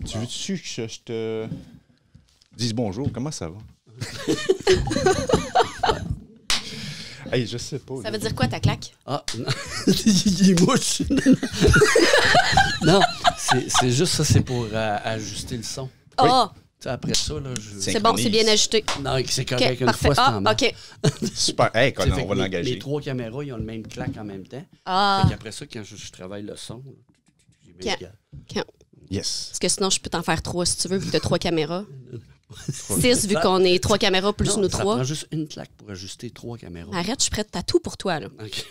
Tu veux-tu que je te dise bonjour? Comment ça va? Hey, je sais pas. Ça veut dire quoi, ta claque? Ah, non. Il mouche. Non, c'est juste ça, c'est pour ajuster le son. Ah! Oui. Après ça, là, C'est bon, c'est bien ajusté. Non, c'est correct. Okay, une parfait. fois, c'est en marche. OK. Super. Hey, on va Les l'engager. 3 caméras, ils ont le même claque en même temps. Ah. Fait qu'après ça, quand je travaille le son, j'ai bien le gars. Yes. Parce que sinon, je peux t'en faire 3 si tu veux, vu que tu as 3 caméras. 6, vu qu'on est 3 caméras plus non, nous ça 3. prend juste une claque pour ajuster 3 caméras. Arrête, je suis prête à tout pour toi, là. OK.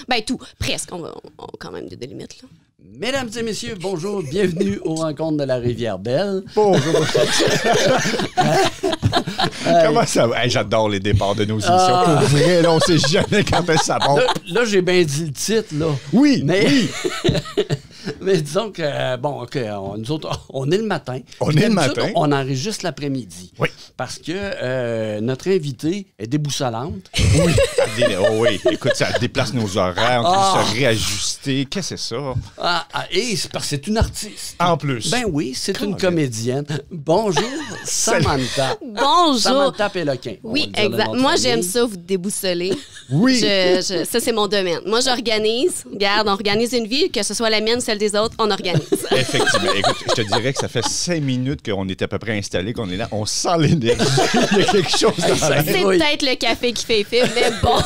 Ben, tout. Presque. On a quand même des limites, là. Mesdames et messieurs, bonjour, bienvenue aux rencontres de la Rivière-Belle. Bonjour. Comment ça va? Hey, j'adore les départs de nos émissions. Pour vrai, là, on sait jamais quand est-ce ça part. Là, j'ai bien dit le titre, là. Oui, mais... oui. Mais disons que, bon, OK, nous autres, on est le matin. On est le matin. On enregistre l'après-midi. Oui. Parce que notre invité est déboussolante. Oui. Oh oui. Écoute, ça déplace nos horaires, on peut se réajuster. Qu'est-ce que c'est ça? Et c'est parce que c'est une artiste. En plus. Ben oui, c'est une comédienne. Bonjour, Samantha. Bonjour. Samantha Péloquin. Oui, exact. Moi, j'aime ça, vous déboussoler. Oui. Ça, c'est mon domaine. Moi, j'organise. Regarde, on organise une vie, que ce soit la mienne, celle des autres, on organise. Effectivement. Écoute, je te dirais que ça fait 5 minutes qu'on est à peu près installés, qu'on est là. On sent l'énergie. Il y a quelque chose dans l'air. C'est peut-être le café qui fait effet, mais bon.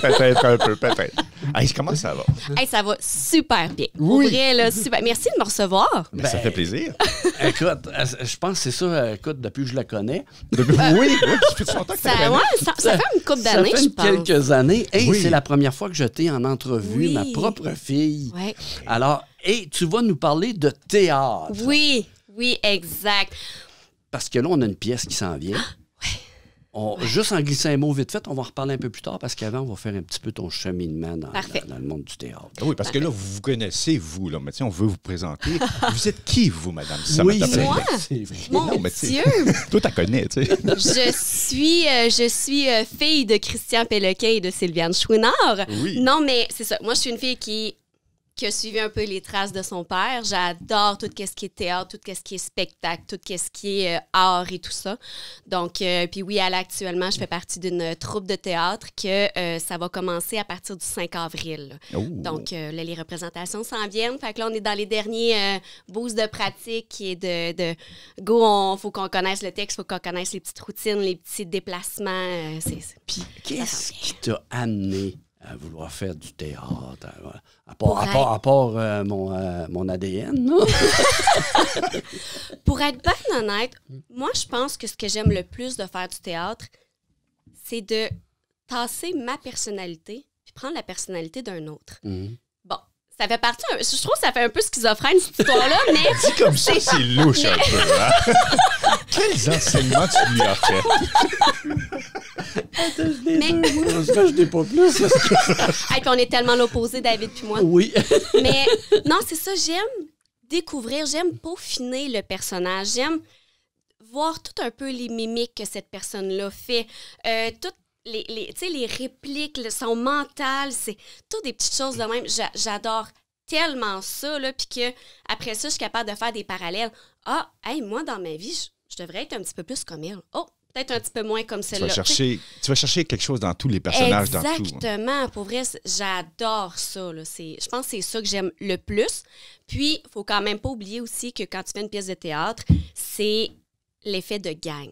Peut-être un peu, peut-être. Hey, comment ça va? Hey, ça va super bien. Oui. Pour vrai, là, super. Merci de me recevoir. Ben, ça fait plaisir. Écoute, je pense que c'est ça, écoute, depuis que je la connais. Oui, ça fait longtemps que Ça fait une couple Ça d'années, fait je pense. quelques années. Et Oui. c'est la première fois que je t'ai en entrevue, Oui. ma propre fille. Ouais. Alors, tu vas nous parler de théâtre. Oui, exact. Parce que là, on a une pièce qui s'en vient. Juste en glissant un mot vite fait, on va en reparler un peu plus tard parce qu'avant, on va faire un petit peu ton cheminement dans le monde du théâtre. Oui, parce que là, vous connaissez, vous, là, mais on veut vous présenter. Vous êtes qui, vous, madame Samantha? Oui, c'est Moi? vrai. C'est vrai. Mon Non, mais tu sais, Dieu! toi, t'as connais, tu sais. Je suis fille de Christian Péloquin et de Sylviane Chouinard. Oui. Non, mais c'est ça. Moi, je suis une fille qui a suivi un peu les traces de son père. J'adore tout ce qui est théâtre, tout ce qui est spectacle, tout ce qui est art et tout ça. Donc, puis oui, actuellement, je fais partie d'une troupe de théâtre que ça va commencer à partir du 5 avril. Oh. Donc, là, les représentations s'en viennent. Fait que là, on est dans les derniers boosts de pratique et de go, faut qu'on connaisse le texte, faut qu'on connaisse les petites routines, les petits déplacements. Puis, qu'est-ce qui t'a amené à vouloir faire du théâtre? À part mon ADN, là. Pour être bien honnête, moi, je pense que ce que j'aime le plus de faire du théâtre, c'est de tasser ma personnalité puis prendre la personnalité d'un autre. Bon, ça fait partie... Je trouve que ça fait un peu schizophrène, cette histoire-là, mais... Dit comme ça, c'est louche un peu, hein? Quels enseignements tu lui as fait? Je n'ai pas plus. Hey, puis on est tellement l'opposé, David puis moi. Oui. Mais non, c'est ça, j'aime découvrir, j'aime peaufiner le personnage, j'aime voir tout un peu les mimiques que cette personne-là fait, toutes les répliques, son mental, c'est toutes des petites choses de même. J'adore tellement ça, là, puis qu'après ça, je suis capable de faire des parallèles. Ah, hey, moi, dans ma vie, je devrais être un petit peu plus comme elle. Oh, peut-être un petit peu moins comme celle-là. Tu vas chercher quelque chose dans tous les personnages, dans tout. Exactement. Pour vrai, j'adore ça. Là. Je pense que c'est ça que j'aime le plus. Puis, il faut quand même pas oublier aussi que quand tu fais une pièce de théâtre, c'est l'effet de gang.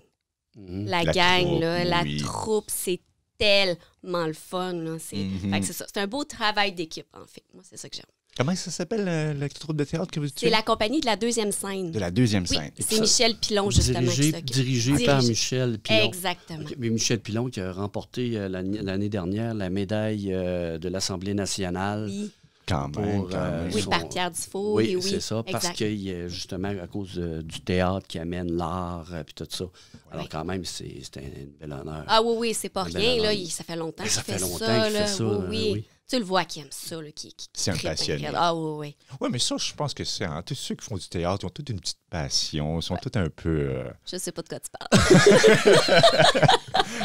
La gang, troupe, là, la oui. troupe, c'est tellement le fun. Là. Fait que c'est ça. C'est un beau travail d'équipe, en fait. Moi, c'est ça que j'aime. Comment ça s'appelle, la troupe de théâtre que vous C'est la compagnie de la deuxième scène. De la deuxième Oui, scène. c'est Michel Pilon, justement, qui s'occupe. Dirigé par Michel Pilon. Exactement. Okay, mais Michel Pilon qui a remporté l'année dernière la médaille de l'Assemblée nationale. Oui. Quand même. Oui, par Pierre Dufault. Oui, oui, c'est ça. exact. Parce que, justement, à cause du théâtre qui amène l'art puis tout ça. Alors, quand même, c'est un bel honneur. Ah oui, c'est pas Un bel rien. Là, honneur. ça fait longtemps Ça qu'il fait fait longtemps ça. qu'il fait ça. Oui. Tu le vois qui aime ça, là, qui c'est un tripe passionné. Ah oui. Oui, mais ça, je pense que c'est... Hein, tous ceux qui font du théâtre, ils ont toute une petite passion. Ils sont tous un peu... Je sais pas de quoi tu parles.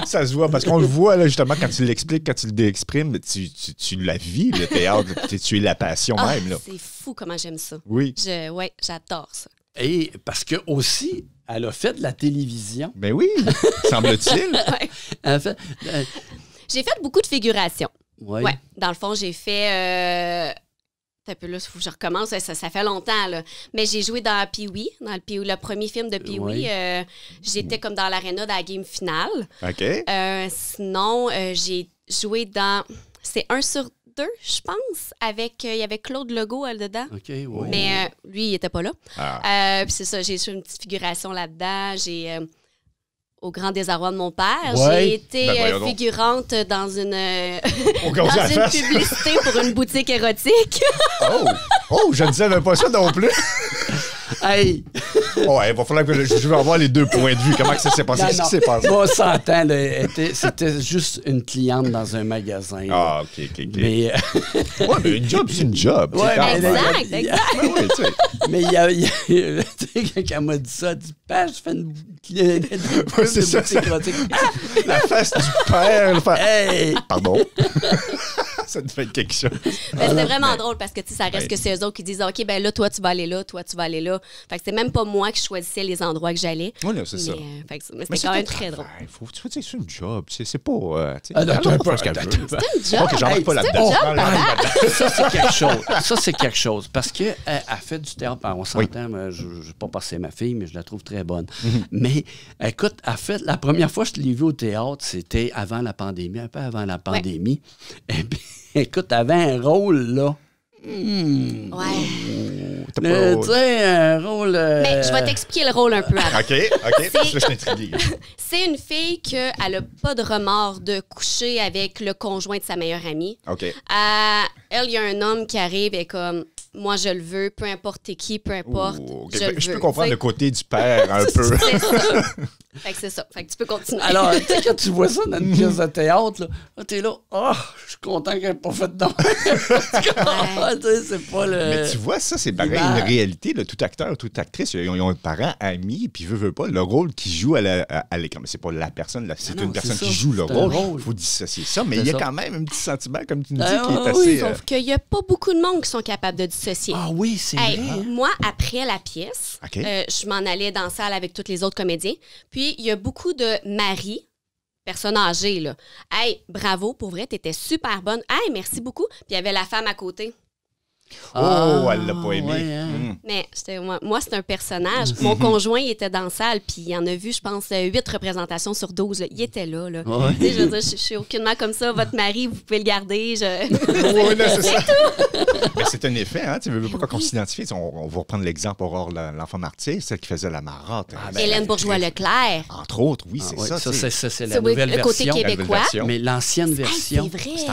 Ça se voit, parce qu'on le voit, là, justement, quand tu l'expliques, quand tu le déexprimes, tu la vis, le théâtre. Tu es la passion même, là. C'est fou comment j'aime ça. Oui. Oui, j'adore ça. Et parce que aussi, elle a fait de la télévision. Ben oui, semble-t-il. Ouais. Elle fait, J'ai fait beaucoup de figurations. ouais. Ouais. Dans le fond, j'ai fait... un peu là, il faut que je recommence. Ça fait longtemps, là. Mais j'ai joué dans Pee-wee, dans le premier film de Pee-wee. J'étais comme dans l'aréna de la game finale. OK. Sinon, j'ai joué dans... C'est 1 sur 2, je pense, avec... Il y avait Claude Legault dedans. OK, ouais. Mais lui, il n'était pas là. Ah. Puis c'est ça, j'ai fait une petite figuration là-dedans. J'ai... au grand désarroi de mon père, Ouais. j'ai été Ben voyons donc. figurante dans une, On commence à la dans une face. publicité pour une boutique érotique. Oh, je ne savais pas ça non plus. Hey! Ouais, il va falloir que je vais avoir les deux points de vue. Comment que ça s'est passé? Qu'est-ce qui s'est passé? Moi, on s'entend, là, c'était juste une cliente dans un magasin. là. Ah, OK. Mais, Ouais, mais une job, c'est une job. tu sais, Ouais, quand mais même. Exact. Ben oui, tu sais. mais il y a tu sais, quand elle m'a dit ça, elle dit, Père, je fais une pub c'est de ça, boutique érotique. La face du père. Le faire... Hey! Pardon? Ça te fait quelque chose. Mais c'était vraiment drôle parce que tu sais, ça reste Ouais. que c'est eux autres qui disent OK, ben là, toi, tu vas aller là, toi, tu vas aller là. Fait que c'est même pas moi qui choisissais les endroits que j'allais. Oui, non, c'est ça. Fait que mais Mais c'était quand c'est même un très drôle. travail. Tu sais, c'est une job. C'est pas... tu sais, Ah, attends elle un va peu, faire ce qu'elle attends veut. un peu. C'est un job. OK, j'embarque pas Hey, là-dedans. c'est un job, J'embarque Ça, c'est quelque chose. Ça, c'est quelque chose. Parce qu'elle a fait du théâtre. On s'entend, moi, je ne vais pas passer ma fille, mais je la trouve très bonne. Mais écoute, la première fois que je l'ai vue au théâtre, c'était avant la pandémie, un peu avant la pandémie. Et puis, écoute, elle avait un rôle, là. Ouais. T'as Tu pas... sais, un rôle... Mais je vais t'expliquer le rôle un peu avant. OK. Parce que là, je suis intrigué. C'est une fille qui n'a pas de remords de coucher avec le conjoint de sa meilleure amie. OK. Elle, il y a un homme qui arrive et comme, moi, je le veux, peu importe t'es qui, peu importe, OK. je le Je veux. peux comprendre Tu le côté du père un peu. sais, c'est ça. Fait que c'est ça. Fait que tu peux continuer. Alors, tu sais, quand tu vois ça dans une pièce de théâtre, là, t'es là, je suis content qu'elle n'ait pas fait de c'est pas le... Mais tu vois, ça, c'est pareil, l'image. une réalité. Là, tout acteur, toute actrice, ils ont un parent ami, puis veut pas, le rôle qu'ils jouent à l'écran. Mais c'est pas la personne, là, c'est Non, une personne c'est qui ça, joue le c'est un rôle. rôle. Il faut dissocier ça, mais C'est il y a ça. quand même un petit sentiment, comme tu nous dis, Ah, qui est oui, assez... Sauf qu'il n'y a pas beaucoup de monde qui sont capables de dissocier. Ah oui, c'est Hey, vrai. moi, après la pièce, OK. je m'en allais dans la salle avec tous les autres comédiens. Puis, il y a beaucoup de maris, personnes âgées, là. Hey, bravo, pour vrai, t'étais super bonne. Hey, merci beaucoup. Puis, il y avait la femme à côté. Oh, elle l'a pas aimé. ouais, hein. Mais moi c'est un personnage. Mon conjoint, il était dans la salle, puis il en a vu, je pense, 8 représentations sur 12. Là. Il était là. Là. Ouais. Tu sais, je veux dire, je suis aucunement comme ça. Votre mari, vous pouvez le garder. Oui, là, c'est ça. Mais c'est un effet, hein. Tu veux pas qu'on s'identifie. On va reprendre l'exemple Aurore, l'enfant martyr, celle qui faisait la marotte. Hélène Bourgeois-Leclerc. Entre autres, oui, c'est ça. Ça, tu sais. c'est la C'est oui, nouvelle le côté version. québécois. version. Mais l'ancienne version, c'est vrai, c'est elle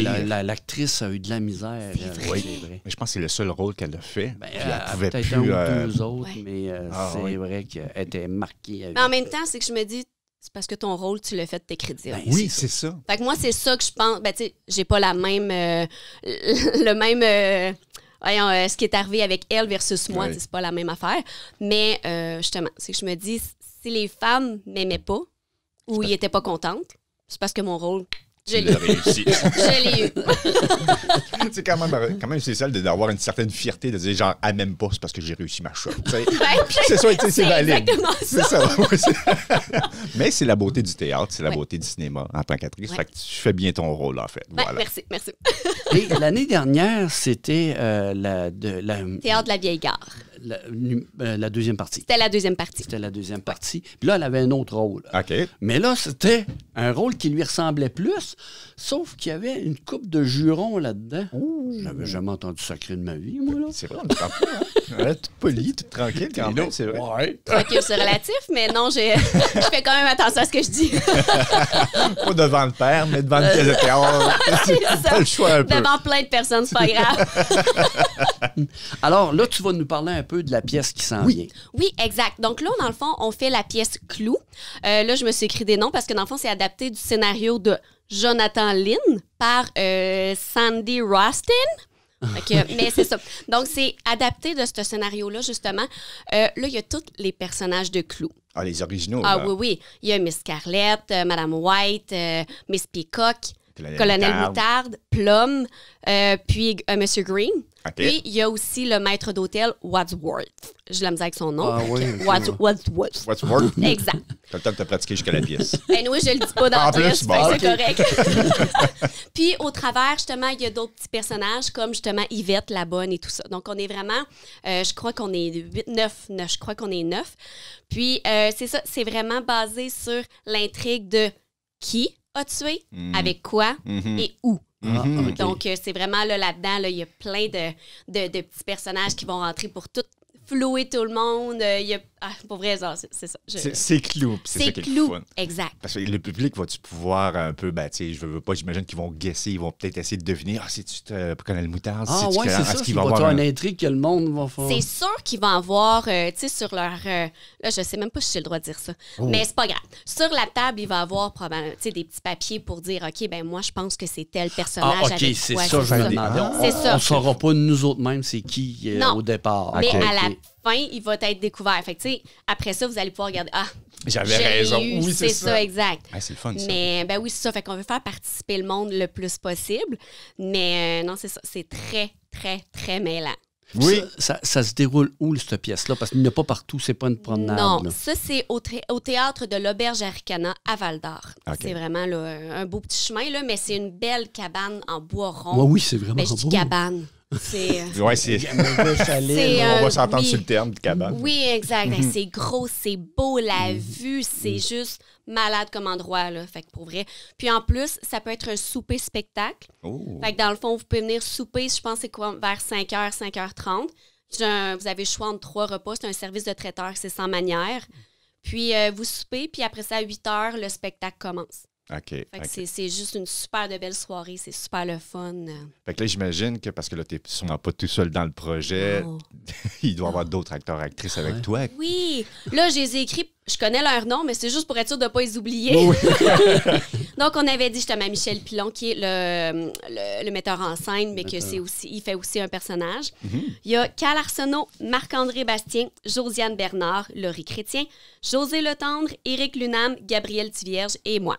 encore pire. l'actrice a eu de la misère. C'est Oui, vrai. c'est vrai. Mais je pense que c'est le seul rôle qu'elle a fait. Ben, Puis elle elle pouvait peut-être plus... un ou deux autres, Ouais. mais c'est oui. vrai qu'elle était marquée. Mais en même temps, c'est que je me dis, c'est parce que ton rôle, tu l'as fait, t'es crédible. Ben, Oui, c'est ça. Fait que moi, c'est ça que je pense. Ben, tu sais, j'ai pas la même. Le même. Voyons, ce qui est arrivé avec elle versus moi, Ouais. tu sais, c'est pas la même affaire. Mais justement, c'est que je me dis, si les femmes m'aimaient pas ou ils étaient pas contentes, c'est parce que mon rôle, je Tu l'ai l'as eu. réussi. Je l'ai eu. C'est quand même c'est ça d'avoir une certaine fierté de dire genre, elle m'aime pas, c'est parce que j'ai réussi ma shot. Tu sais. Ouais, C'est ça, tu sais, c'est c'est valide. exactement C'est ça. ça. Ouais, mais c'est la beauté du théâtre, c'est la Ouais. beauté du cinéma en tant qu'actrice. Ouais. Fait que tu fais bien ton rôle, en fait. Ouais, Voilà. merci, merci. Et l'année dernière, c'était la Théâtre de la vieille gare. la deuxième partie. C'était la deuxième partie. C'était la deuxième partie. Puis là, elle avait un autre rôle. OK. Mais là, c'était un rôle qui lui ressemblait plus, sauf qu'il y avait une coupe de jurons là-dedans. J'avais jamais entendu sacrer de ma vie, moi, là. C'est vrai, on ne parle pas. Hein? Ouais, toute polie, toute tranquille quand même, c'est vrai. Ouais. Tranquille, c'est relatif, mais non, je fais quand même attention à ce que je dis. Pas devant le père, mais devant le pièce de théâtre. C'est T'as le choix un peu. Devant plein de personnes, c'est pas grave. Alors là, tu vas nous parler un peu de la pièce qui s'en vient. Oui, exact. Donc là, dans le fond, on fait la pièce Clou. Là, je me suis écrit des noms parce que dans le fond, c'est adapté du scénario de Jonathan Lynn par Sandy Rostin. Mais c'est ça. Donc, c'est adapté de ce scénario-là, justement. Là, il y a tous les personnages de Clou. Ah, les originaux. Ah là. oui. Il y a Miss Scarlett, Madame White, Miss Peacock, Colonel Moutarde, Plum, puis Monsieur Green. OK. Puis, il y a aussi le maître d'hôtel Wadsworth. J'ai la misère avec son nom. Ah oui. Wadsworth. What's work? Exact. T'as le temps de te pratiquer jusqu'à la pièce. Oui, je le dis pas dans En la plus, pièce, bon, c'est correct. Puis, au travers, justement, il y a d'autres petits personnages, comme justement Yvette, la bonne et tout ça. Donc, on est vraiment, je crois qu'on est 9. Je crois qu'on est 9. Puis, c'est ça, c'est vraiment basé sur l'intrigue de qui a tué, avec quoi et où. OK. Donc, c'est vraiment là-dedans, là, il y a plein de petits personnages qui vont rentrer pour tout flouer tout le monde. Il y a, pour vrai, c'est ça. C'est Clou. C'est ça qui est le fun. Exact. Parce que le public va-tu pouvoir un peu, tu sais, je veux pas, j'imagine qu'ils vont guesser, ils vont peut-être essayer de deviner, c'est-tu Colonel Moutarde? Ah ouais, c'est ça. Il va y avoir une intrigue que le monde va faire. C'est sûr qu'ils vont avoir, tu sais, sur leur... là, je sais même pas si j'ai le droit de dire ça. Mais c'est pas grave. Sur la table, il va y avoir probablement, tu sais, des petits papiers pour dire, OK, ben moi, je pense que c'est tel personnage. OK, avec c'est quoi, ça, je me demandais. C'est ça. On ne saura pas nous autres même c'est qui au départ. Mais OK. à la fin, il va être découvert. Fait que, tu sais, après ça, vous allez pouvoir regarder. J'avais je l'ai raison. eu, Oui, c'est ça. Exact. Ah, c'est le fun, ça. Mais, ben oui, c'est ça. Fait qu'on veut faire participer le monde le plus possible. Mais non, c'est ça. C'est très, très, très mêlant. Oui. Ça se déroule où, cette pièce-là? Parce qu'il n'y en a pas partout, c'est pas une promenade. Non, là. ça, c'est au théâtre de l'Auberge Aricana à Val-d'Or. OK. C'est vraiment là, un beau petit chemin, là, mais c'est une belle cabane en bois rond. Oui, c'est vraiment Ben, je dis beau. cabane. C'est... Ouais, c'est... C'est, On va s'entendre oui. sur le terme de cabane. Oui, exact. C'est gros, c'est beau, la vue, c'est juste malade comme endroit, là. Fait que pour vrai. Puis en plus, ça peut être un souper-spectacle. Oh. Fait que dans le fond, vous pouvez venir souper, je pense, c'est quoi, vers 5h, 5h30. Vous avez le choix entre 3 repas. C'est un service de traiteur, c'est sans manière. Puis vous soupez, puis après ça, à 8h, le spectacle commence. OK. Fait que c'est juste une super de belle soirée. C'est super le fun. Fait que là, j'imagine que parce que là, t'es sûrement pas tout seul dans le projet, Oh. il doit y avoir d'autres acteurs, actrices avec toi. Oui, là, je les ai écrits. Je connais leur nom, mais c'est juste pour être sûr de ne pas les oublier. Oui. Donc, on avait dit justement Michel Pilon, qui est le metteur en scène, mais que c'est aussi, il fait aussi un personnage. Il y a Cal Arsenault, Marc-André Bastien, Josiane Bernard, Laurie Chrétien, José Letendre, Éric Lunam, Gabriel Tivierge et moi.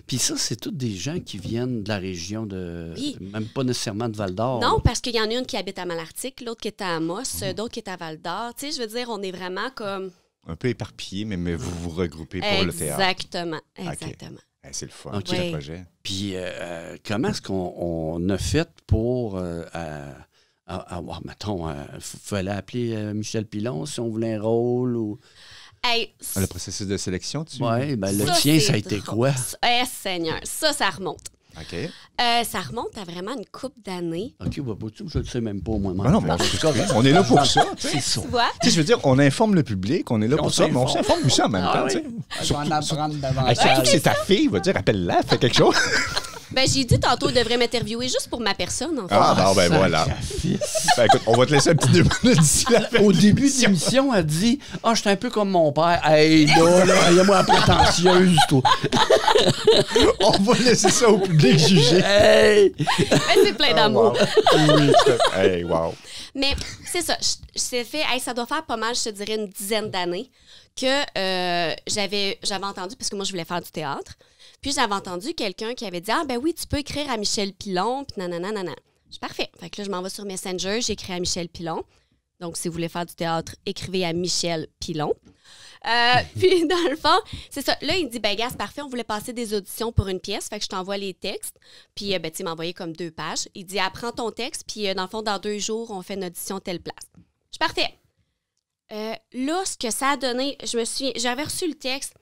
Puis ça, c'est tous des gens qui viennent de la région de... Oui. Même pas nécessairement de Val-d'Or. Non, parce qu'il y en a une qui habite à Malartic, l'autre qui est à Amos, d'autres qui est à Val-d'Or. Tu sais, je veux dire, on est vraiment comme... Un peu éparpillé, mais vous vous regroupez pour le théâtre. Exactement, exactement. C'est le fun, OK. le Oui. projet. Puis comment est-ce qu'on a fait pour... mettons, fallait appeler Michel Pilon si on voulait un rôle ou... Hey, Le processus de sélection, tu... Oui, ben le ça, tien, c'est ça a été drôle. quoi? Seigneur, ça remonte. OK. Ça remonte à vraiment une couple d'années. OK, bah, je ne sais même pas, moi. Ah non, mais on est là pour ça. Tu sais. C'est ça. Tu vois? Tu sais, je veux dire, on informe le public, on est là pour ça, mais on s'informe aussi en même temps. tu sais. Je vais en apprendre Hey, davantage. surtout que c'est ta fille, va dire, appelle-la, fais quelque chose. Ben, j'ai dit tantôt, il devrait m'interviewer juste pour ma personne, en fait. Ah, bon, ben voilà. Ben écoute, on va te laisser un petit 2 minutes d'ici la fin. Au début de l'émission, elle dit « Ah, je suis un peu comme mon père. » Hey, là, il y a moi prétentieuse, toi. On va laisser ça au public juger. Hey! Ben, c'est plein d'amour. Oui, hey, wow. Mais c'est ça. C'est fait, ça doit faire pas mal, je te dirais, une dizaine d'années que j'avais entendu, parce que moi, je voulais faire du théâtre. Puis j'avais entendu quelqu'un qui avait dit « Ah, ben oui, tu peux écrire à Michel Pilon, puis nanana, nanana. » Je dis « Parfait. » Fait que là, je m'en vais sur Messenger, j'écris à Michel Pilon. Donc, si vous voulez faire du théâtre, écrivez à Michel Pilon. Puis, dans le fond, c'est ça. Là, il me dit « Ben, gars, c'est parfait, on voulait passer des auditions pour une pièce. Fait que je t'envoie les textes. » Puis, ben, tu sais, il m'a envoyé comme 2 pages. Il dit « Apprends ton texte, puis dans le fond, dans 2 jours, on fait une audition telle place. » Je dis « Parfait. » Là, ce que ça a donné, j'avais reçu le texte,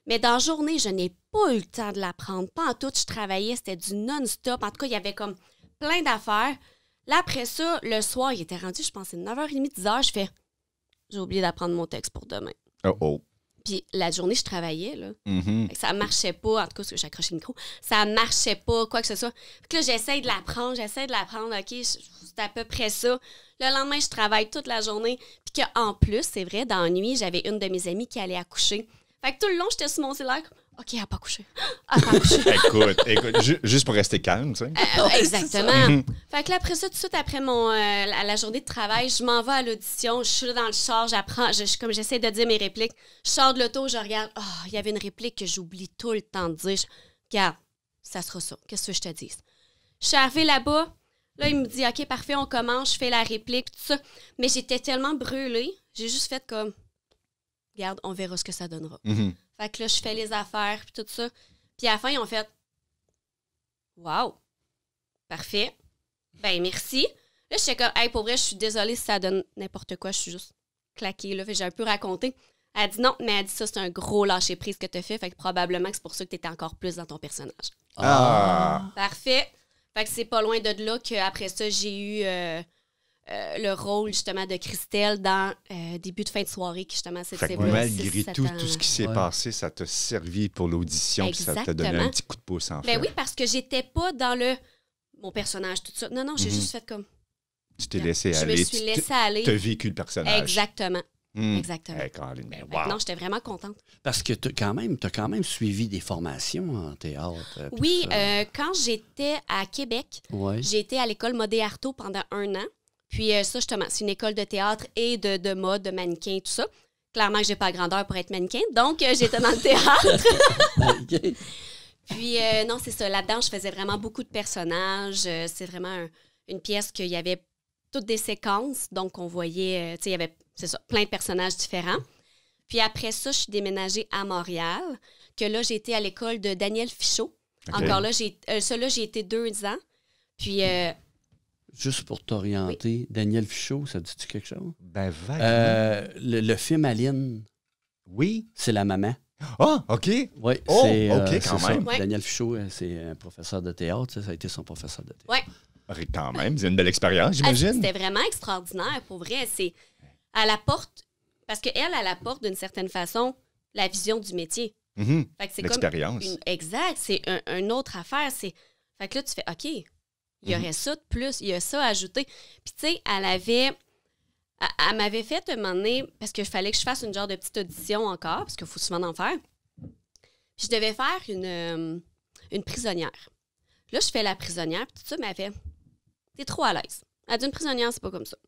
mais dans la journée, je n'ai pas eu le temps de l'apprendre. Pas en tout, je travaillais, c'était du non-stop. En tout cas, il y avait comme plein d'affaires. Là, après ça, le soir, il était rendu, je pense, 9h30, 10h. Je fais, j'ai oublié d'apprendre mon texte pour demain. Oh. Puis la journée, je travaillais, là. Mm-hmm. Fait que ça marchait pas, en tout cas, parce que j'ai accroché le micro. Ça marchait pas, quoi que ce soit. Fait que là, j'essaie de l'apprendre, OK, c'est à peu près ça. Le lendemain, je travaille toute la journée. Puis qu'en plus, c'est vrai, dans la nuit, j'avais une de mes amies qui allait accoucher. Fait que tout le long, j'étais sur mon cellulaire. OK, elle n'a pas couché. Elle n'a pas couché. Écoute, juste pour rester calme, tu sais. Exactement. Fait que là, après ça, tout de suite, après la journée de travail, je m'en vais à l'audition. Je suis là dans le char, j'apprends. Comme j'essaie de dire mes répliques, je sors de l'auto, je regarde. Il y avait une réplique que j'oublie tout le temps de dire. Regarde, ça sera ça. Qu'est-ce que je te dis? Je suis arrivée là-bas. Là, il me dit, OK, parfait, on commence. Je fais la réplique, tout ça. Mais j'étais tellement brûlée. J'ai juste fait comme, regarde, on verra ce que ça donnera. Fait que là, je fais les affaires, puis tout ça. Puis à la fin, ils ont fait, wow, parfait. Ben, merci. Là, j'étais comme, hey, pour vrai, je suis désolée si ça donne n'importe quoi. Je suis juste claquée, là. Fait que j'ai un peu raconté. Elle a dit non, mais elle a dit ça, c'est un gros lâcher-prise que tu as fait. Fait que probablement que c'est pour ça que tu étais encore plus dans ton personnage. Parfait. Fait que c'est pas loin de là qu'après ça, j'ai eu le rôle, justement, de Christelle dans début de fin de soirée, qui, justement, c'était... Fait que malgré tout ce qui s'est passé, ça t'a servi pour l'audition, puis ça t'a donné un petit coup de pouce, en fait. Ben oui, parce que j'étais pas dans mon personnage, tout ça. Non, j'ai juste fait comme... Tu t'es laissé aller. Je me suis laissée aller. Tu as vécu le personnage. Exactement. Exactement. Hey, Caroline, mais wow. Non, j'étais vraiment contente. Parce que tu as quand même suivi des formations en théâtre. Oui, quand j'étais à Québec, j'ai été à l'école Modé Artaud pendant 1 an. Puis ça, justement, c'est une école de théâtre et de mode, de mannequin, tout ça. Clairement que j'ai pas la grandeur pour être mannequin, donc j'étais dans le théâtre. Okay. Puis non, c'est ça. Là-dedans, je faisais vraiment beaucoup de personnages. C'est vraiment une pièce qu'il y avait toutes des séquences. Donc, on voyait, tu sais, il y avait, c'est ça, plein de personnages différents. Puis après ça, je suis déménagée à Montréal, que là, j'ai été à l'école de Daniel Fichot. Okay. Encore là, j'ai été 2 ans. Puis... juste pour t'orienter, Daniel Fichot, ça dit-tu quelque chose? Ben, vaguement. Le film Aline. Oui. C'est la maman. Ah, OK. Oui, OK, quand même. Ouais. Daniel Fichot, c'est un professeur de théâtre. Ça a été son professeur de théâtre. Oui. Quand même, c'est une belle expérience, j'imagine. C'était vraiment extraordinaire, pour vrai. C'est à la porte, parce qu'elle apporte d'une certaine façon la vision du métier. Mm-hmm. Fait que c'est l'expérience. Exact, c'est une autre affaire. Fait que là, tu fais, OK, il y aurait ça de plus, il y a ça à ajouter. Puis tu sais, elle m'avait fait un moment donné, parce qu'il fallait que je fasse une genre de petite audition encore, parce qu'il faut souvent en faire. Puis je devais faire une prisonnière. Là, je fais la prisonnière, puis tout ça, mais elle fait, t'es trop à l'aise. Elle dit, une prisonnière, c'est pas comme ça.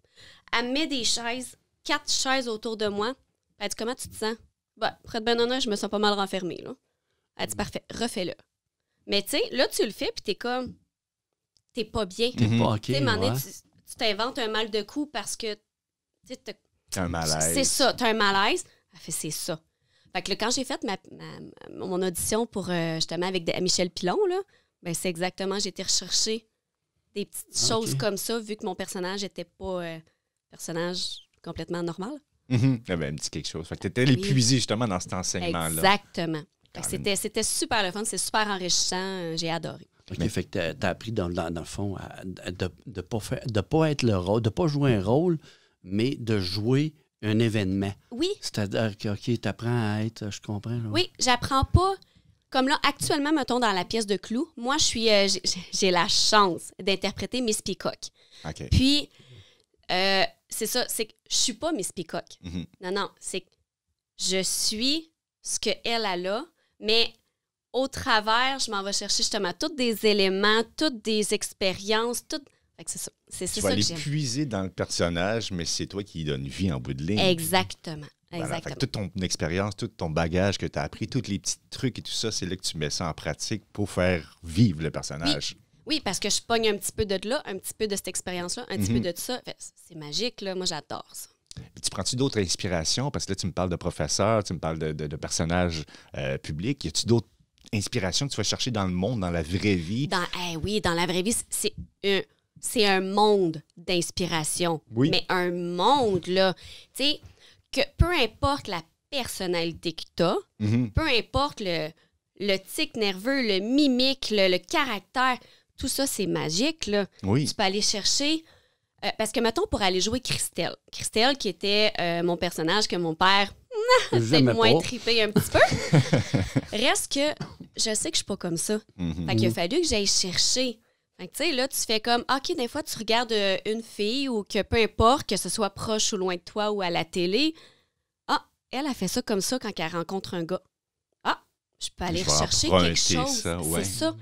Elle met des chaises, 4 chaises autour de moi. Elle dit, comment tu te sens? Ben, pour être ben honnête, je me sens pas mal renfermée, là. Elle dit, parfait, refais-le. Mais tu sais, là, tu le fais, puis t'es comme, t'es pas bien. T'es pas OK, tu sais, tu t'inventes un mal de cou parce que, tu sais, t'as un malaise. C'est ça, t'as un malaise. Elle fait, c'est ça. Fait que là, quand j'ai fait mon audition pour, justement, avec Michel Pilon, là, ben c'est exactement, j'ai été rechercher des petites choses comme ça, vu que mon personnage n'était pas un personnage complètement normal. Mm-hmm. Eh ben, elle me dit quelque chose. Fait que tu étais allé puiser justement dans cet enseignement-là. Exactement. C'était super le fun, c'est super enrichissant. J'ai adoré. OK, fait que tu as appris dans le fond de pas être le rôle, de pas jouer un rôle, mais de jouer un événement. Oui. C'est-à-dire que, OK, tu apprends à être, je comprends. Là. Oui, j'apprends pas. Comme là, actuellement, mettons, dans la pièce de Clou, moi, j'ai la chance d'interpréter Miss Peacock. OK. Puis, c'est ça, c'est que je suis pas Miss Peacock. Mm-hmm. Non, c'est que je suis ce qu'elle a là, mais au travers, je m'en vais chercher justement tous des éléments, toutes des expériences, tout. Fait que c'est ça. C'est ça que j'aime. Tu vas aller puiser dans le personnage, mais c'est toi qui lui donne vie en bout de ligne. Exactement. Voilà, fait que toute ton expérience, tout ton bagage que tu as appris, tous les petits trucs et tout ça, c'est là que tu mets ça en pratique pour faire vivre le personnage. Oui, parce que je pogne un petit peu de là, un petit peu de cette expérience-là, un petit peu de ça. C'est magique, là. Moi, j'adore ça. Puis tu prends-tu d'autres inspirations? Parce que là, tu me parles de professeurs, tu me parles de personnages publics. Y a-tu d'autres inspirations que tu vas chercher dans le monde, dans la vraie vie? Oui, dans la vraie vie, c'est un monde d'inspiration. Oui. Mais un monde, là, tu sais, que peu importe la personnalité que tu as, peu importe le tic nerveux, le mimique, le caractère, tout ça, c'est magique, là. Oui. Tu peux aller chercher... parce que, mettons, pour aller jouer Christelle. Christelle, qui était mon personnage que mon père peut-être moins trippé un petit peu. Reste que je sais que je suis pas comme ça. Fait qu'il a fallu que j'aille chercher. Fait que, tu sais, là, tu fais comme, OK, des fois, tu regardes une fille ou que peu importe, que ce soit proche ou loin de toi ou à la télé. Ah, elle a fait ça comme ça quand elle rencontre un gars. Ah, je peux aller Je vais rechercher emprunter quelque chose. ça, ouais. C'est ça.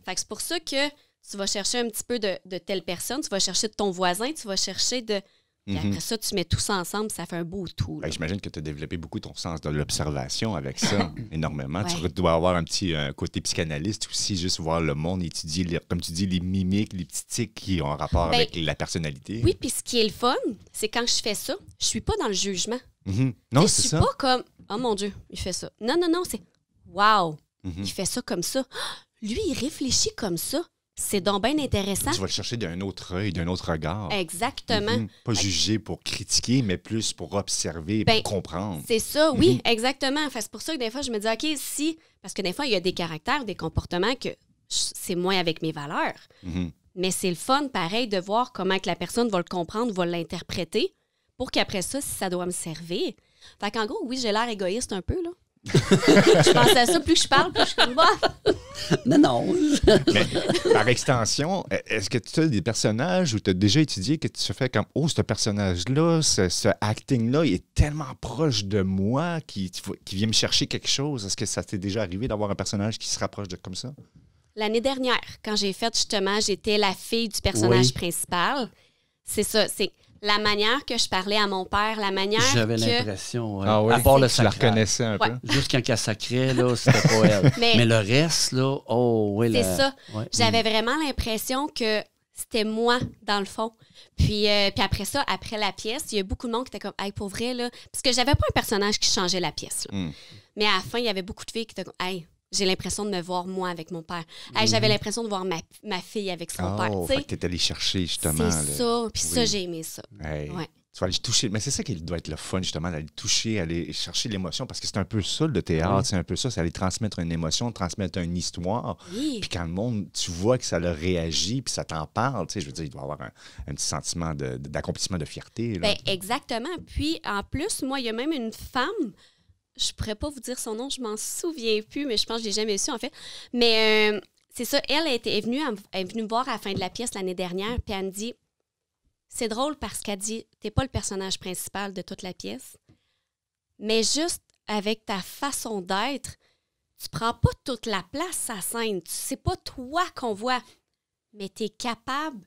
Fait que c'est pour ça que tu vas chercher un petit peu de telle personne, tu vas chercher de ton voisin, tu vas chercher de... Puis après ça, tu mets tout ça ensemble, ça fait un beau tout. Là. J'imagine que tu as développé beaucoup ton sens de l'observation avec ça, énormément. Ouais. Tu dois avoir un petit côté psychanalyste aussi, juste voir le monde, étudier, comme tu dis, les mimiques, les petits tics qui ont un rapport avec la personnalité. Oui, puis ce qui est le fun, c'est quand je fais ça, je suis pas dans le jugement. Non, Je c'est suis ça. pas comme « Oh mon Dieu, il fait ça. » Non, c'est « Wow, il fait ça comme ça. Lui, il réfléchit comme ça. C'est donc bien intéressant. » Tu vas le chercher d'un autre œil, d'un autre regard. Exactement. Pas juger pour critiquer, mais plus pour observer, pour comprendre. C'est ça, oui, exactement. Fait, c'est pour ça que des fois, je me dis, OK, si... Parce que des fois, il y a des caractères, des comportements que c'est moins avec mes valeurs. Mais c'est le fun, pareil, de voir comment que la personne va le comprendre, va l'interpréter, pour qu'après ça, si ça doit me servir. Fait qu'en gros, oui, j'ai l'air égoïste un peu, là. Je pense à ça, plus je parle, plus je suis comme, bah. Non. Mais par extension, est-ce que tu as des personnages où tu as déjà étudié que tu fais comme, oh, ce personnage-là, ce acting-là, il est tellement proche de moi qui vient me chercher quelque chose? Est-ce que ça t'est déjà arrivé d'avoir un personnage qui se rapproche de comme ça? L'année dernière, quand j'ai fait justement, j'étais la fille du personnage principal. C'est ça, c'est la manière que je parlais à mon père, la manière J'avais que... l'impression, Ah oui? à part le Tu la sacré. reconnaissais un peu? Juste quand elle sacrait, là, c'était pas elle. Mais le reste, là, oh, oui. c'est ça. Ouais. J'avais vraiment l'impression que c'était moi, dans le fond. Puis après ça, après la pièce, il y a beaucoup de monde qui était comme, hey, pour vrai, là. Parce que j'avais pas un personnage qui changeait la pièce, là. Mais à la fin, il y avait beaucoup de filles qui étaient comme, hey, j'ai l'impression de me voir moi avec mon père. Hey, j'avais l'impression de voir ma fille avec son père. Oh, fait que t'es allé chercher, justement. C'est ça. Puis ça, j'ai aimé ça. Hey. Ouais. Tu vas aller toucher. Mais c'est ça qui doit être le fun, justement, d'aller toucher, aller chercher l'émotion, parce que c'est un peu ça, le théâtre, c'est un peu ça, c'est aller transmettre une émotion, transmettre une histoire. Oui. Puis quand le monde, tu vois que ça le réagit, puis ça t'en parle, tu sais, je veux dire, il doit y avoir un petit sentiment d'accomplissement, de fierté. Là. Ben, exactement. Puis, en plus, moi, il y a même une femme, je pourrais pas vous dire son nom, je m'en souviens plus, mais je pense que je l'ai jamais su, en fait. Mais c'est ça, elle est venue me voir à la fin de la pièce l'année dernière, puis elle me dit... C'est drôle parce qu'elle dit, t'es pas le personnage principal de toute la pièce, mais juste avec ta façon d'être, tu prends pas toute la place à scène. C'est pas toi qu'on voit, mais t'es capable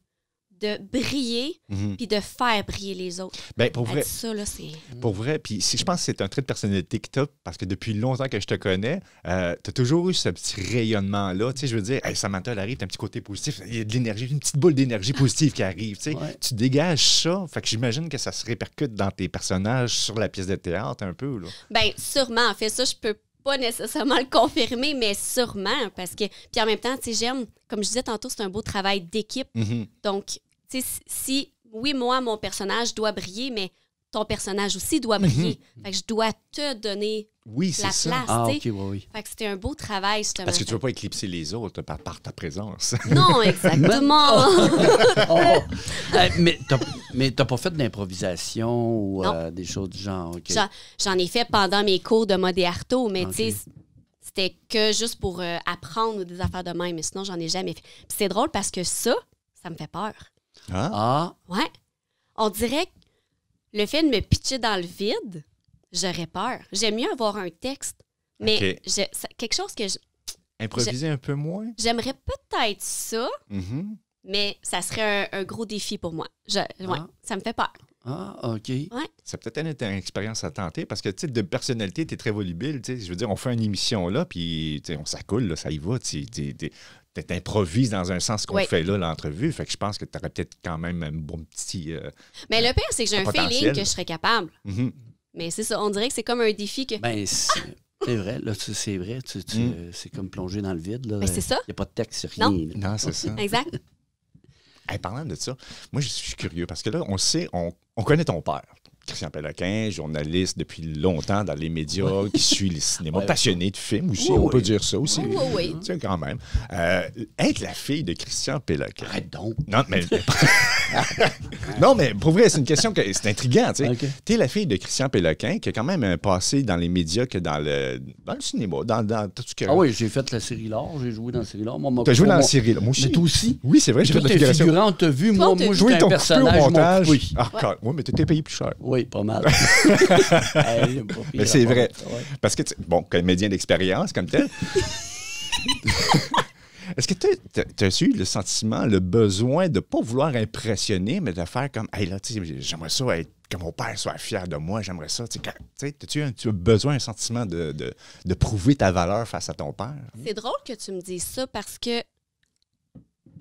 de briller puis de faire briller les autres. Ben, pour vrai, ça, là, c'est... Pour vrai, puis je pense que c'est un trait de personnalité que tu as, parce que depuis longtemps que je te connais, tu as toujours eu ce petit rayonnement-là. Tu sais, je veux dire, hey, Samantha, elle arrive, tu as un petit côté positif, il y a de l'énergie, une petite boule d'énergie positive qui arrive. Tu sais. Tu dégages ça, fait que j'imagine que ça se répercute dans tes personnages sur la pièce de théâtre un peu. Là. Bien, sûrement. En fait, ça, je peux pas nécessairement le confirmer, mais sûrement, parce que... Puis en même temps, tu sais, j'aime, comme je disais tantôt, c'est un beau travail d'équipe. Donc, tu sais, si, oui, moi, mon personnage doit briller, mais ton personnage aussi doit briller. Fait que je dois te donner la place, Ah, tu sais. OK, oui. Fait que c'était un beau travail, justement. Parce que tu ne veux pas éclipser les autres par ta présence. Non, exactement. Mais t'as pas fait d'improvisation ou des choses du genre? Okay. J'en ai fait pendant mes cours de mode et arto, mais tu sais, c'était que juste pour apprendre des affaires de même, mais sinon, j'en ai jamais fait. Puis c'est drôle parce que ça me fait peur. Ouais. On dirait que le fait de me pitcher dans le vide, j'aurais peur. J'aime mieux avoir un texte, mais quelque chose que... Improviser un peu moins? J'aimerais peut-être ça, mais ça serait un gros défi pour moi. Ça me fait peur. Ah, OK. Ouais. Ça peut être une expérience à tenter parce que, tu sais, de personnalité, tu es très volubile. Tu sais, je veux dire, on fait une émission là, puis on s'accoule, là, ça y va. Tu t'improvises dans un sens qu'on fait là, l'entrevue. Fait que je pense que tu aurais peut-être quand même un bon petit. Mais le pire, c'est que j'ai un feeling que je serais capable. Mm-hmm. Mais c'est ça, on dirait que c'est comme un défi que. Ben, c'est vrai, là, c'est vrai. C'est comme plonger dans le vide. Là. Ben, c'est ça. Il n'y a pas de texte, c'est rien. Non, c'est ça. Exact. Hey, parlant de ça, moi, je suis curieux parce que là, on sait, on connaît ton père. Christian Péloquin, journaliste depuis longtemps dans les médias, qui suit les cinémas, passionné de films aussi, on peut dire ça aussi. Oui. Tu sais, quand même. Être la fille de Christian Péloquin. Arrête donc. Non, mais... non, mais pour vrai, c'est une question que c'est intriguant. Tu sais. Okay. T'es la fille de Christian Péloquin qui a quand même un passé dans les médias que dans le cinéma, dans tout ce que... Ah oui, j'ai fait la série L'Or, j'ai joué dans la série L'Or. T'as joué dans la série L'Or, moi aussi. Mais toi aussi? Oui, c'est vrai, j'ai fait la figuration. Figurant, t'as vu, moi, Oui, j'étais un ton personnage, montage. mon Oui, mais t'étais payé plus cher. Oui. Oui, pas mal. Hey, pas pire, Mais c'est vrai. ouais. Parce que, bon, comédien d'expérience comme tel. Est-ce que tu as eu le sentiment, le besoin de ne pas vouloir impressionner, mais de faire comme, hey, là, tu sais, j'aimerais ça être, que mon père soit fier de moi, j'aimerais ça. Tu sais, tu as besoin, un sentiment de prouver ta valeur face à ton père? C'est drôle que tu me dises ça parce que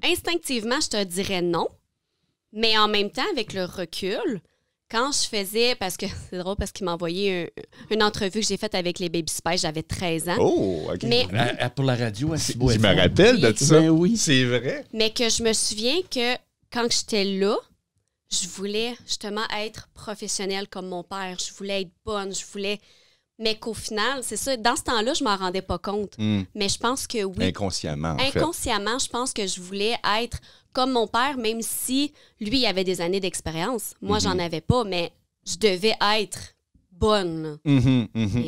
instinctivement, je te dirais non. Mais en même temps, avec le recul, quand je faisais, parce que c'est drôle parce qu'il m'a envoyé une entrevue que j'ai faite avec les Baby Spice, j'avais 13 ans. Oh, OK. Mais, Pour la radio, à je me rappelle de ça. Ben oui. C'est vrai. mais que je me souviens que quand j'étais là, je voulais justement être professionnelle comme mon père. Je voulais être bonne, mais qu'au final, c'est ça, dans ce temps-là, je m'en rendais pas compte. Mais je pense que oui. Inconsciemment, en fait. Inconsciemment, je pense que je voulais être comme mon père, même si lui, il avait des années d'expérience. Moi, j'en avais pas, mais je devais être bonne.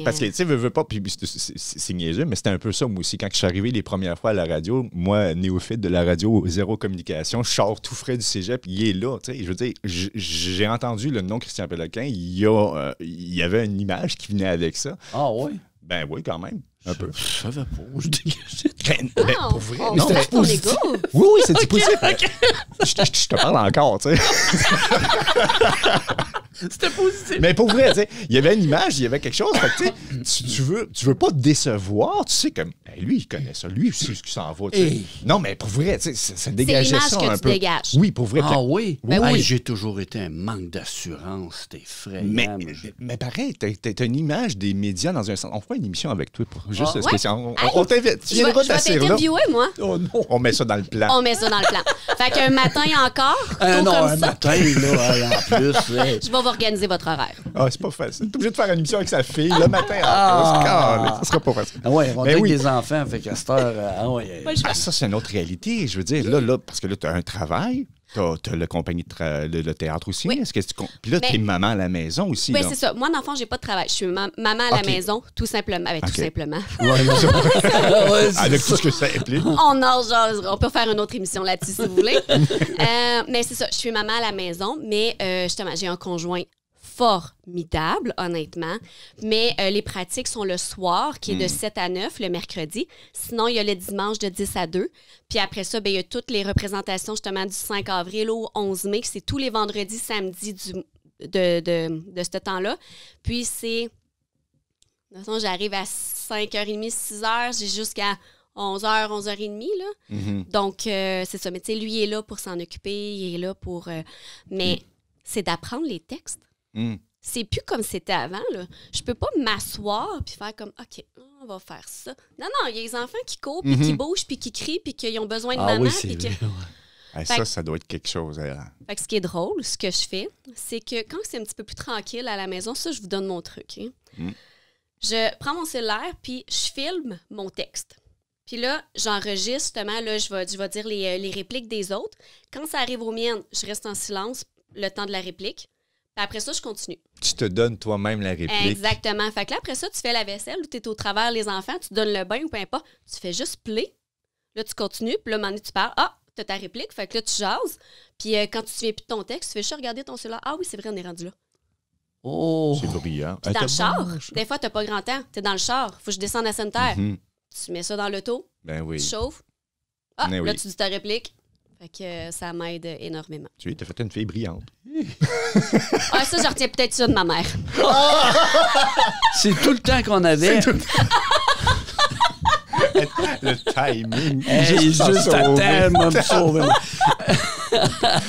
Parce que, tu sais, veux pas, puis c'est niaiseux, mais c'était un peu ça, moi aussi. Quand je suis arrivé les premières fois à la radio, moi, néophyte de la radio, zéro communication, je sors tout frais du cégep, il est là, tu sais. Je veux dire, j'ai entendu le nom Christian Péloquin, il y avait une image qui venait avec ça. Ah oui? Ben oui, quand même. Un peu. Je savais pas. Je dégageais. Ben, pour vrai. On mais monte c'était ton positif. ego. Oui, c'est du positif. Je te parle encore, tu sais. C'était positif. Mais pour vrai, tu sais, il y avait une image, il y avait quelque chose. Fait que, tu sais, tu veux pas te décevoir. Tu sais, comme, hey, lui, il connaît ça. Lui, il sait ce qu'il s'en va. Tu sais. Hey. Non, mais pour vrai, tu sais, ça dégageait l'image ça que un tu peu. dégages. Oui, pour vrai. Ah oui? Ben Hey, oui. j'ai toujours été un manque d'assurance. C'était effrayant. Mais pareil, t'as une image des médias dans un sens. On fera une émission avec toi pour juste ouais? spécial. On t'invite. Tu Je vais viendras t'asseoir là. t'interviewer, moi. Oh non! On met ça dans le plan. On met ça dans le plan. Fait qu'un matin encore, tôt Non, comme un ça, matin, là, en plus. Hey. je vais vous organiser votre horaire. Ah, c'est pas facile. T'es obligé de faire une émission avec sa fille le matin. Ça sera pas facile. Ah ouais, on Ben a oui. des enfants, fait qu'à cette heure, Ah, ça, c'est une autre réalité. Je veux dire, là parce que là, tu as un travail, tu as la compagnie le théâtre aussi. Oui. Est-ce que puis là, tu es maman à la maison aussi. Oui, là. c'est ça. Moi, d'enfant, j'ai pas de travail. Je suis maman à la OK. maison, tout simplement. Tout simplement. Ouais, non. Ouais, c'est Avec ça. tout ce que ça implique. On en jasera. On peut faire une autre émission là-dessus, si vous voulez. Mais c'est ça. Je suis maman à la maison, mais justement, j'ai un conjoint formidable, honnêtement. Mais les pratiques sont le soir, qui est de 7 à 9, le mercredi. Sinon, il y a le dimanche de 10 à 2. Puis après ça, il y a toutes les représentations, justement, du 5 avril au 11 mai. C'est tous les vendredis, samedis de ce temps-là. Puis c'est... De toute façon, j'arrive à 5h30, 6h. J'ai jusqu'à 11h, 11h30, là. Donc, c'est ça. Mais tu sais, lui, il est là pour s'en occuper. Il est là pour... mais c'est d'apprendre les textes. C'est plus comme c'était avant, là. Je peux pas m'asseoir puis faire comme, OK, on va faire ça. Non, il y a les enfants qui courent, puis qui bougent, puis qui crient, puis qu'ils ont besoin de maman. Oui, c'est puis vrai, Hey, Fait que- ça doit être quelque chose. Hein. Fait que ce qui est drôle, ce que je fais, c'est que quand c'est un petit peu plus tranquille à la maison, ça, je vous donne mon truc. Hein. Je prends mon cellulaire, puis je filme mon texte. Puis là, j'enregistre, justement, là, je vais dire les répliques des autres. Quand ça arrive aux miennes, je reste en silence le temps de la réplique. Puis après ça, je continue. Tu te donnes toi-même la réplique. Exactement. Fait que là, après ça, tu fais la vaisselle ou tu es au travers les enfants, tu donnes le bain ou peu importe. Tu fais juste play. Là, tu continues. Puis là, à un moment donné, tu parles. Ah, tu as ta réplique. Fait que là, tu jases. Puis quand tu te souviens plus de ton texte, tu fais juste regarder ton cellulaire. Ah oui, c'est vrai, on est rendu là. Oh! C'est brillant. Puis dans le char, bon, des fois, tu pas grand temps. Tu es dans le char. Faut que je descende à Sainte-Terre. Tu mets ça dans l'auto, Ben oui. tu chauffes. Ah, Mais là, oui. tu dis ta réplique. Fait que ça m'aide énormément. Tu as fait une fille brillante. Ah, ça, je retiens peut-être ça de ma mère. C'est tout le temps qu'on avait. Le timing. Hey, juste à terre, m'a me sauver.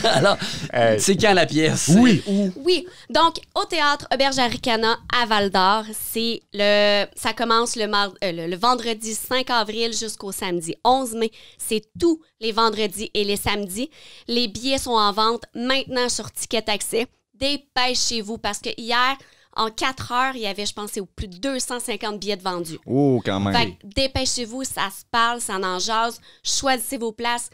Alors, Hey. c'est quand la pièce? Oui. Où? Oui, donc au théâtre Auberge Aricana à Val-d'Or, ça commence le vendredi 5 avril jusqu'au samedi 11 mai. C'est tous les vendredis et les samedis. Les billets sont en vente maintenant sur Ticket Accès. Dépêchez-vous parce que hier, en 4 heures, il y avait, je pense, plus de 250 billets de vendus. Oh, quand même. Fait que dépêchez-vous, ça se parle, ça en jase. Choisissez vos places.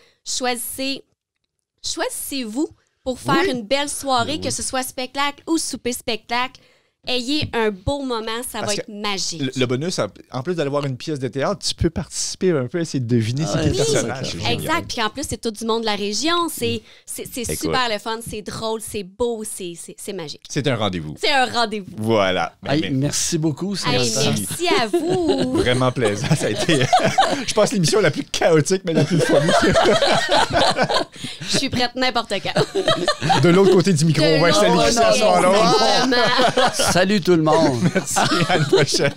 Choisissez-vous pour faire une belle soirée, que ce soit spectacle ou souper-spectacle. ayez un beau moment, ça Parce va être magique. Le bonus, en plus d'aller voir une pièce de théâtre, tu peux participer un peu, essayer de deviner c'est qui le oui, personnage. C'est génial. Exact. Puis en plus, c'est tout du monde de la région. C'est super le fun, c'est drôle, c'est beau, c'est magique. C'est un rendez-vous. C'est un rendez-vous. Voilà. Hey, merci beaucoup, Hey, Sébastien. merci à vous. Vraiment plaisant. Ça a été, je pense, l'émission la plus chaotique, mais la plus fun. Je suis prête n'importe quand. De l'autre côté du micro, on va installer l'autre Christian à ce côté, moment-là. exactement. Salut tout le monde. Merci, à la prochaine.